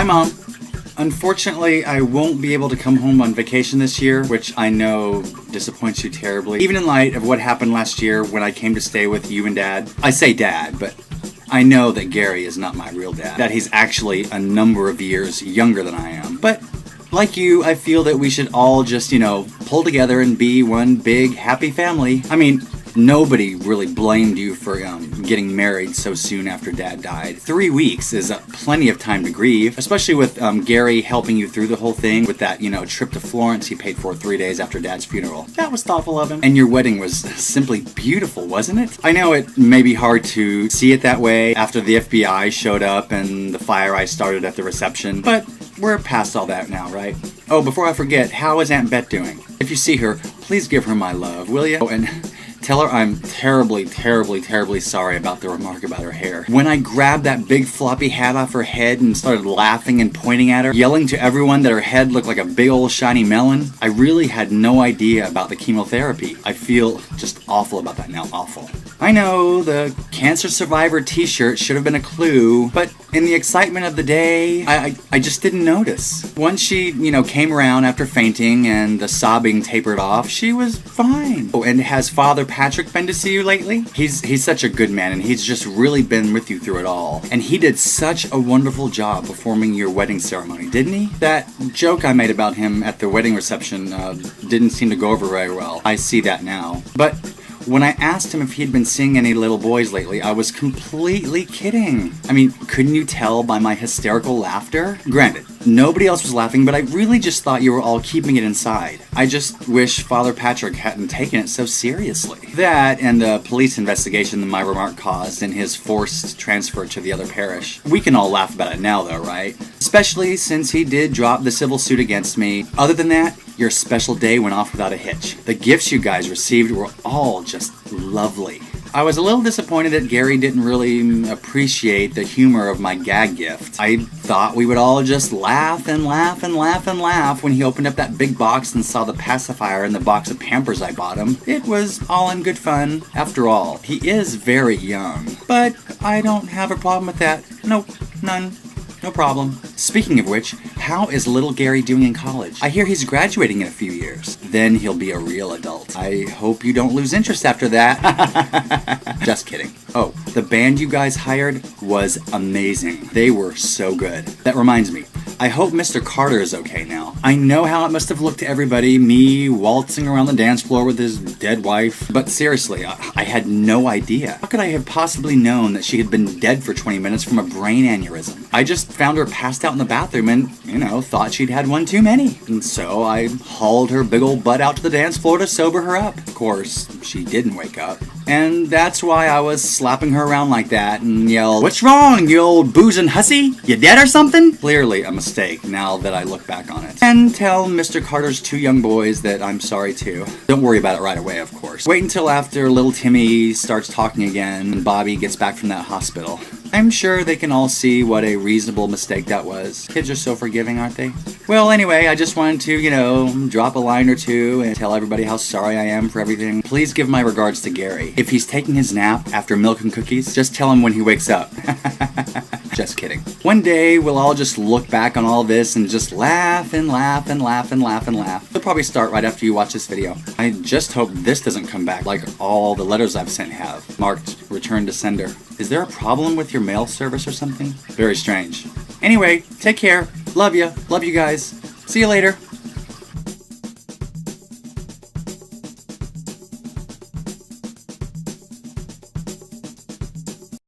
Hi, Mom. Unfortunately, I won't be able to come home on vacation this year, which I know disappoints you terribly. Even in light of what happened last year when I came to stay with you and Dad. I say Dad, but I know that Gary is not my real dad. That he's actually a number of years younger than I am. But like you, I feel that we should all just, pull together and be one big happy family. I mean, nobody really blamed you for getting married so soon after Dad died. 3 weeks is plenty of time to grieve, especially with Gary helping you through the whole thing with that, trip to Florence he paid for 3 days after Dad's funeral. That was thoughtful of him. And your wedding was simply beautiful, wasn't it? I know it may be hard to see it that way after the FBI showed up and the fire I started at the reception, but we're past all that now, right? Oh, before I forget, how is Aunt Bet doing? If you see her, please give her my love, will you? Oh, and tell her I'm terribly, terribly, terribly sorry about the remark about her hair. When I grabbed that big floppy hat off her head and started laughing and pointing at her, yelling to everyone that her head looked like a big old shiny melon, I really had no idea about the chemotherapy. I feel just awful about that now, awful. I know, the cancer survivor t-shirt should have been a clue, but in the excitement of the day, I just didn't notice. Once she, came around after fainting and the sobbing tapered off, she was fine. Oh, and has Father Patrick been to see you lately? He's such a good man, and he's just really been with you through it all. And he did such a wonderful job performing your wedding ceremony, didn't he? That joke I made about him at the wedding reception didn't seem to go over very well. I see that now. But when I asked him if he'd been seeing any little boys lately, I was completely kidding. I mean, couldn't you tell by my hysterical laughter? Granted, nobody else was laughing, but I really just thought you were all keeping it inside. I just wish Father Patrick hadn't taken it so seriously. That and the police investigation that my remark caused and his forced transfer to the other parish. We can all laugh about it now though, right? Especially since he did drop the civil suit against me. Other than that, your special day went off without a hitch. The gifts you guys received were all just lovely. I was a little disappointed that Gary didn't really appreciate the humor of my gag gift. I thought we would all just laugh and laugh and laugh and laugh when he opened up that big box and saw the pacifier in the box of Pampers I bought him. It was all in good fun. After all, he is very young. But I don't have a problem with that. Nope, none. No problem. Speaking of which, how is little Gary doing in college? I hear he's graduating in a few years. Then he'll be a real adult. I hope you don't lose interest after that. Just kidding. Oh, the band you guys hired was amazing. They were so good. That reminds me, I hope Mr. Carter is okay now. I know how it must have looked to everybody, me waltzing around the dance floor with his dead wife. But seriously, I had no idea. How could I have possibly known that she had been dead for 20 minutes from a brain aneurysm? I just found her passed out in the bathroom and, thought she'd had one too many. And so I hauled her big old butt out to the dance floor to sober her up. Of course, she didn't wake up. And that's why I was slapping her around like that and yelled, "What's wrong, you old boozing hussy? You dead or something?" Clearly a mistake now that I look back on it. And tell Mr. Carter's 2 young boys that I'm sorry too. Don't worry about it right away, of course. Wait until after little Timmy starts talking again and Bobby gets back from that hospital. I'm sure they can all see what a reasonable mistake that was. Kids are so forgiving, aren't they? Well, anyway, I just wanted to, drop a line or two and tell everybody how sorry I am for everything. Please give my regards to Gary. If he's taking his nap after milk and cookies, just tell him when he wakes up. Just kidding. One day, we'll all just look back on all this and just laugh and laugh and laugh and laugh and laugh. It'll probably start right after you watch this video. I just hope this doesn't come back like all the letters I've sent have, marked return to sender. Is there a problem with your mail service or something? Very strange. Anyway, take care. Love you. Love you guys. See you later.